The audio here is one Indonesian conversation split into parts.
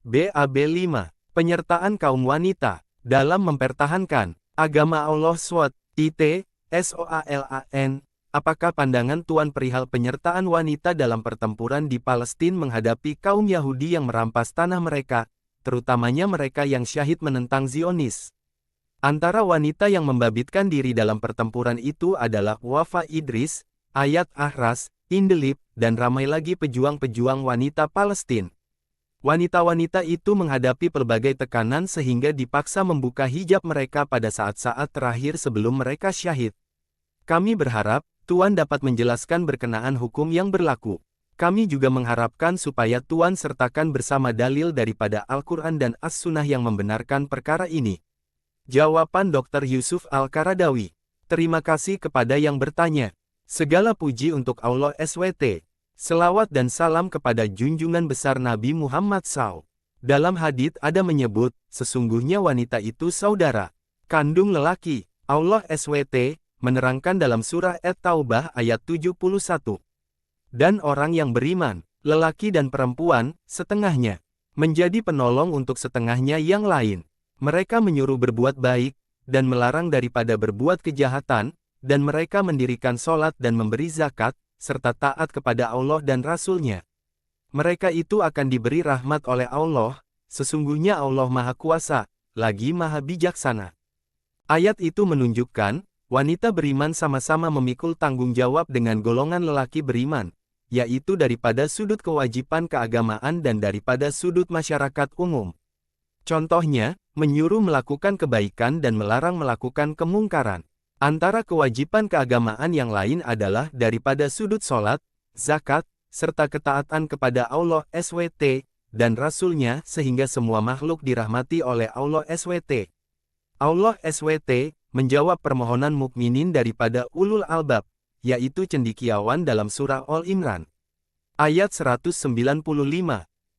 BAB 5. Penyertaan kaum wanita dalam mempertahankan agama Allah SWT, SOALAN. Apakah pandangan Tuan perihal penyertaan wanita dalam pertempuran di Palestina menghadapi kaum Yahudi yang merampas tanah mereka, terutamanya mereka yang syahid menentang Zionis? Antara wanita yang membabitkan diri dalam pertempuran itu adalah Wafa Idris, Ayat Ahras, Indelip, dan ramai lagi pejuang-pejuang wanita Palestina. Wanita-wanita itu menghadapi pelbagai tekanan sehingga dipaksa membuka hijab mereka pada saat-saat terakhir sebelum mereka syahid. Kami berharap Tuan dapat menjelaskan berkenaan hukum yang berlaku. Kami juga mengharapkan supaya Tuan sertakan bersama dalil daripada Al-Quran dan As-Sunnah yang membenarkan perkara ini. Jawaban Dr. Yusuf Al-Qaradawi. Terima kasih kepada yang bertanya. Segala puji untuk Allah SWT. Selawat dan salam kepada junjungan besar Nabi Muhammad SAW. Dalam hadits ada menyebut, sesungguhnya wanita itu saudara kandung lelaki. Allah SWT menerangkan dalam surah At-Taubah ayat 71. Dan orang yang beriman, lelaki dan perempuan, setengahnya, menjadi penolong untuk setengahnya yang lain. Mereka menyuruh berbuat baik, dan melarang daripada berbuat kejahatan, dan mereka mendirikan sholat dan memberi zakat, serta taat kepada Allah dan Rasul-Nya. Mereka itu akan diberi rahmat oleh Allah, sesungguhnya Allah Maha Kuasa, lagi Maha Bijaksana. Ayat itu menunjukkan, wanita beriman sama-sama memikul tanggung jawab dengan golongan lelaki beriman, yaitu daripada sudut kewajiban keagamaan dan daripada sudut masyarakat umum. Contohnya, menyuruh melakukan kebaikan dan melarang melakukan kemungkaran. Antara kewajiban keagamaan yang lain adalah daripada sudut sholat, zakat, serta ketaatan kepada Allah SWT dan Rasul-Nya sehingga semua makhluk dirahmati oleh Allah SWT. Allah SWT menjawab permohonan mukminin daripada ulul albab, yaitu cendekiawan dalam surah Al-Imran. Ayat 195.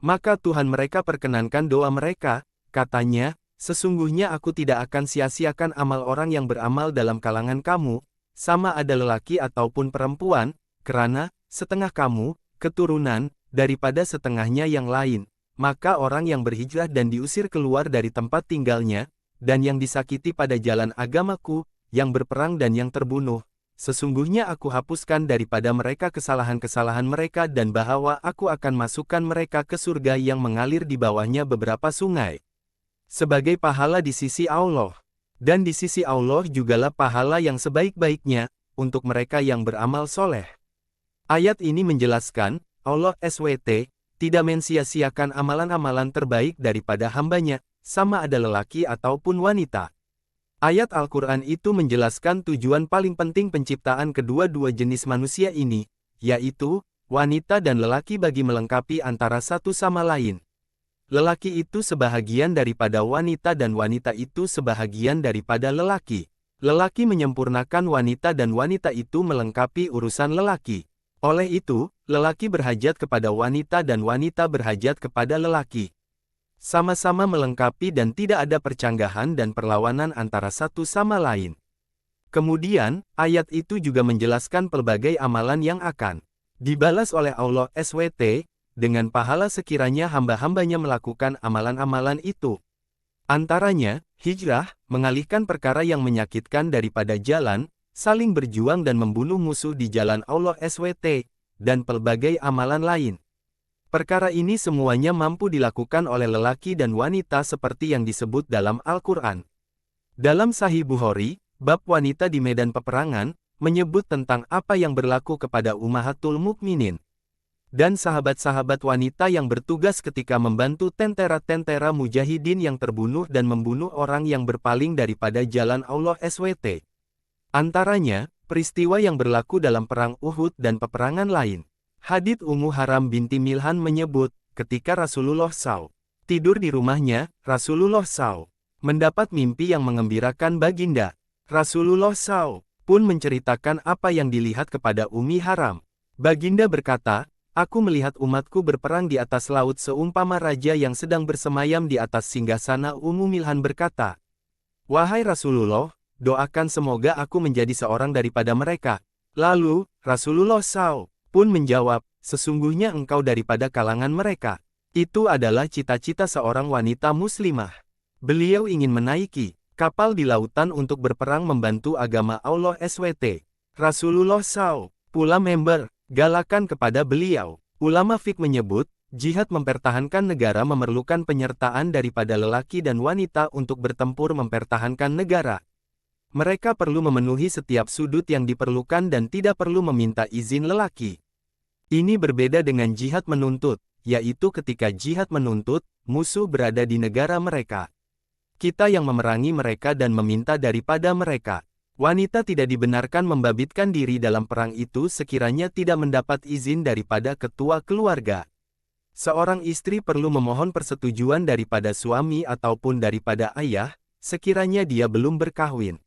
Maka Tuhan mereka perkenankan doa mereka, katanya, sesungguhnya aku tidak akan sia-siakan amal orang yang beramal dalam kalangan kamu, sama ada lelaki ataupun perempuan, kerana, setengah kamu, keturunan, daripada setengahnya yang lain. Maka orang yang berhijrah dan diusir keluar dari tempat tinggalnya, dan yang disakiti pada jalan agamaku, yang berperang dan yang terbunuh, sesungguhnya aku hapuskan daripada mereka kesalahan-kesalahan mereka dan bahwa aku akan masukkan mereka ke surga yang mengalir di bawahnya beberapa sungai. Sebagai pahala di sisi Allah. Dan di sisi Allah jugalah pahala yang sebaik-baiknya, untuk mereka yang beramal soleh. Ayat ini menjelaskan, Allah SWT tidak mensia-siakan amalan-amalan terbaik daripada hambanya, sama ada lelaki ataupun wanita. Ayat Al-Quran itu menjelaskan tujuan paling penting penciptaan kedua-dua jenis manusia ini, yaitu, wanita dan lelaki bagi melengkapi antara satu sama lain. Lelaki itu sebahagian daripada wanita dan wanita itu sebahagian daripada lelaki. Lelaki menyempurnakan wanita dan wanita itu melengkapi urusan lelaki. Oleh itu, lelaki berhajat kepada wanita dan wanita berhajat kepada lelaki. Sama-sama melengkapi dan tidak ada percanggahan dan perlawanan antara satu sama lain. Kemudian, ayat itu juga menjelaskan pelbagai amalan yang akan dibalas oleh Allah SWT, dengan pahala sekiranya hamba-hambanya melakukan amalan-amalan itu. Antaranya, hijrah, mengalihkan perkara yang menyakitkan daripada jalan, saling berjuang dan membunuh musuh di jalan Allah SWT, dan pelbagai amalan lain. Perkara ini semuanya mampu dilakukan oleh lelaki dan wanita seperti yang disebut dalam Al-Quran. Dalam Sahih Bukhari, bab wanita di medan peperangan, menyebut tentang apa yang berlaku kepada Ummahatul Mukminin. Dan sahabat-sahabat wanita yang bertugas ketika membantu tentera-tentera mujahidin yang terbunuh dan membunuh orang yang berpaling daripada jalan Allah SWT. Antaranya, peristiwa yang berlaku dalam perang Uhud dan peperangan lain. Hadits Ummu Haram binti Milhan menyebut, ketika Rasulullah SAW tidur di rumahnya, Rasulullah SAW mendapat mimpi yang mengembirakan baginda. Rasulullah SAW pun menceritakan apa yang dilihat kepada Ummi Haram. Baginda berkata, aku melihat umatku berperang di atas laut seumpama raja yang sedang bersemayam di atas singgasana. Ummu Milhan berkata, wahai Rasulullah, doakan semoga aku menjadi seorang daripada mereka. Lalu, Rasulullah SAW pun menjawab, sesungguhnya engkau daripada kalangan mereka. Itu adalah cita-cita seorang wanita muslimah. Beliau ingin menaiki kapal di lautan untuk berperang membantu agama Allah SWT. Rasulullah SAW pula member galakan kepada beliau. Ulama fiqh menyebut, jihad mempertahankan negara memerlukan penyertaan daripada lelaki dan wanita untuk bertempur mempertahankan negara. Mereka perlu memenuhi setiap sudut yang diperlukan dan tidak perlu meminta izin lelaki. Ini berbeda dengan jihad menuntut, yaitu ketika jihad menuntut, musuh berada di negara mereka. Kita yang memerangi mereka dan meminta daripada mereka. Wanita tidak dibenarkan membabitkan diri dalam perang itu sekiranya tidak mendapat izin daripada ketua keluarga. Seorang istri perlu memohon persetujuan daripada suami ataupun daripada ayah, sekiranya dia belum berkahwin.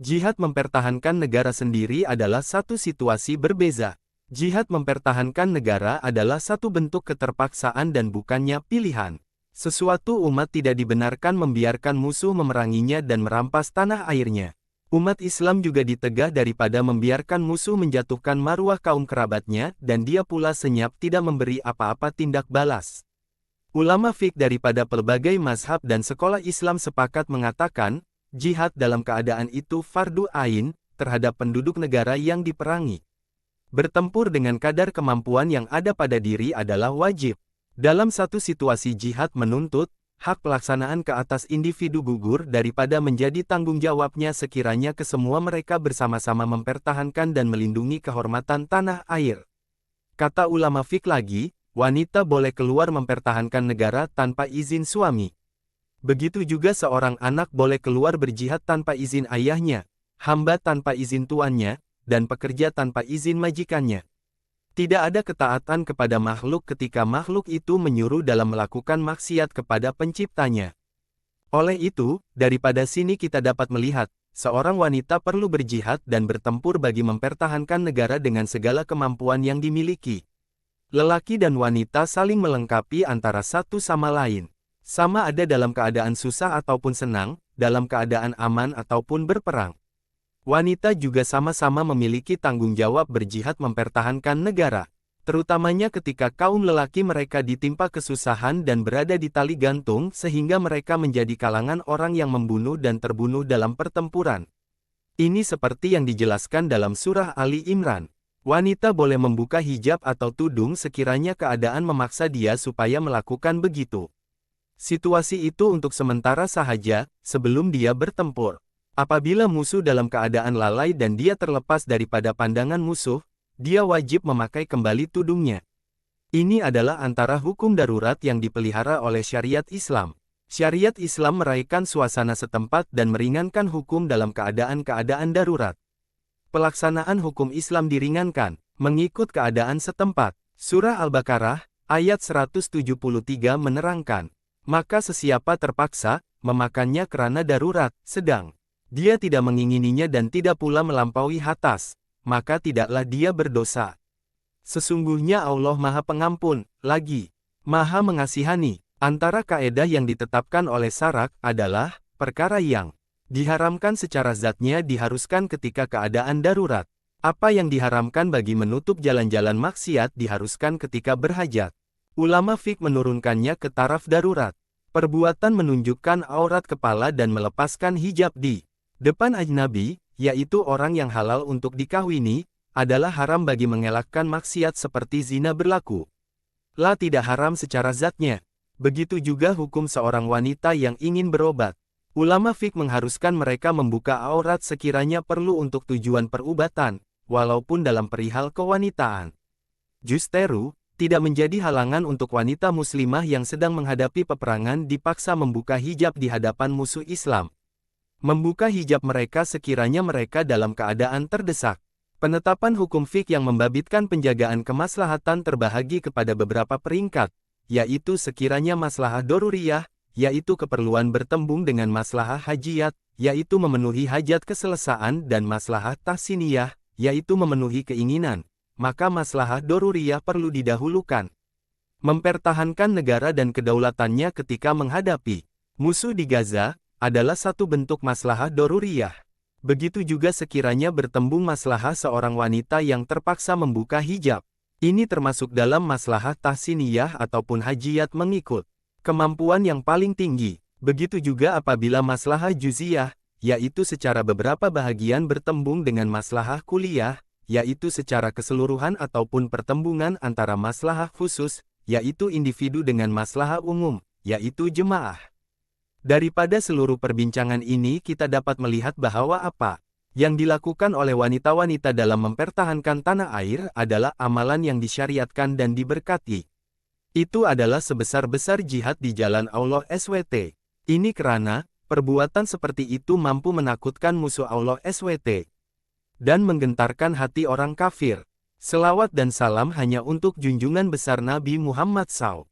Jihad mempertahankan negara sendiri adalah satu situasi berbeza. Jihad mempertahankan negara adalah satu bentuk keterpaksaan dan bukannya pilihan. Sesuatu umat tidak dibenarkan membiarkan musuh memeranginya dan merampas tanah airnya. Umat Islam juga ditegah daripada membiarkan musuh menjatuhkan maruah kaum kerabatnya dan dia pula senyap tidak memberi apa-apa tindak balas. Ulama fiqh daripada pelbagai mazhab dan sekolah Islam sepakat mengatakan, jihad dalam keadaan itu fardu ain terhadap penduduk negara yang diperangi. Bertempur dengan kadar kemampuan yang ada pada diri adalah wajib. Dalam satu situasi jihad menuntut, hak pelaksanaan ke atas individu gugur daripada menjadi tanggung jawabnya sekiranya kesemua mereka bersama-sama mempertahankan dan melindungi kehormatan tanah air. Kata ulama fiqh lagi, wanita boleh keluar mempertahankan negara tanpa izin suami. Begitu juga seorang anak boleh keluar berjihad tanpa izin ayahnya, hamba tanpa izin tuannya, dan pekerja tanpa izin majikannya. Tidak ada ketaatan kepada makhluk ketika makhluk itu menyuruh dalam melakukan maksiat kepada penciptanya. Oleh itu, daripada sini kita dapat melihat, seorang wanita perlu berjihad dan bertempur bagi mempertahankan negara dengan segala kemampuan yang dimiliki. Lelaki dan wanita saling melengkapi antara satu sama lain. Sama ada dalam keadaan susah ataupun senang, dalam keadaan aman ataupun berperang. Wanita juga sama-sama memiliki tanggung jawab berjihad mempertahankan negara, terutamanya ketika kaum lelaki mereka ditimpa kesusahan dan berada di tali gantung sehingga mereka menjadi kalangan orang yang membunuh dan terbunuh dalam pertempuran. Ini seperti yang dijelaskan dalam surah Ali Imran. Wanita boleh membuka hijab atau tudung sekiranya keadaan memaksa dia supaya melakukan begitu. Situasi itu untuk sementara sahaja, sebelum dia bertempur. Apabila musuh dalam keadaan lalai dan dia terlepas daripada pandangan musuh, dia wajib memakai kembali tudungnya. Ini adalah antara hukum darurat yang dipelihara oleh syariat Islam. Syariat Islam meraihkan suasana setempat dan meringankan hukum dalam keadaan-keadaan darurat. Pelaksanaan hukum Islam diringankan, mengikut keadaan setempat. Surah Al-Baqarah, ayat 173 menerangkan, maka sesiapa terpaksa, memakannya kerana darurat, sedang dia tidak mengingininya dan tidak pula melampaui batas, maka tidaklah dia berdosa. Sesungguhnya Allah Maha Pengampun, lagi Maha Mengasihani. Antara kaedah yang ditetapkan oleh syarak adalah, perkara yang diharamkan secara zatnya diharuskan ketika keadaan darurat. Apa yang diharamkan bagi menutup jalan-jalan maksiat diharuskan ketika berhajat. Ulama fiqh menurunkannya ke taraf darurat. Perbuatan menunjukkan aurat kepala dan melepaskan hijab di depan ajnabi, yaitu orang yang halal untuk dikahwini, adalah haram bagi mengelakkan maksiat seperti zina berlaku. La tidak haram secara zatnya. Begitu juga hukum seorang wanita yang ingin berobat. Ulama fiqh mengharuskan mereka membuka aurat sekiranya perlu untuk tujuan perubatan, walaupun dalam perihal kewanitaan. Justeru, tidak menjadi halangan untuk wanita muslimah yang sedang menghadapi peperangan dipaksa membuka hijab di hadapan musuh Islam. Membuka hijab mereka sekiranya mereka dalam keadaan terdesak. Penetapan hukum fiqh yang membabitkan penjagaan kemaslahatan terbahagi kepada beberapa peringkat, yaitu sekiranya maslahah doruriyah, yaitu keperluan bertembung dengan maslahah hajiyat, yaitu memenuhi hajat keselesaan dan maslahah tahsiniyah, yaitu memenuhi keinginan, maka maslahah doruriyah perlu didahulukan. Mempertahankan negara dan kedaulatannya ketika menghadapi musuh di Gaza, adalah satu bentuk maslahah doruriyah. Begitu juga sekiranya bertembung maslahah seorang wanita yang terpaksa membuka hijab. Ini termasuk dalam maslahah tahsiniyah ataupun hajiyat mengikut kemampuan yang paling tinggi. Begitu juga apabila maslahah juz'iyah, yaitu secara beberapa bahagian bertembung dengan maslahah kuliah, yaitu secara keseluruhan ataupun pertembungan antara maslahah khusus, yaitu individu dengan maslahah umum, yaitu jemaah. Daripada seluruh perbincangan ini kita dapat melihat bahwa apa yang dilakukan oleh wanita-wanita dalam mempertahankan tanah air adalah amalan yang disyariatkan dan diberkati. Itu adalah sebesar-besar jihad di jalan Allah SWT. Ini karena, perbuatan seperti itu mampu menakutkan musuh Allah SWT dan menggentarkan hati orang kafir. Selawat dan salam hanya untuk junjungan besar Nabi Muhammad SAW.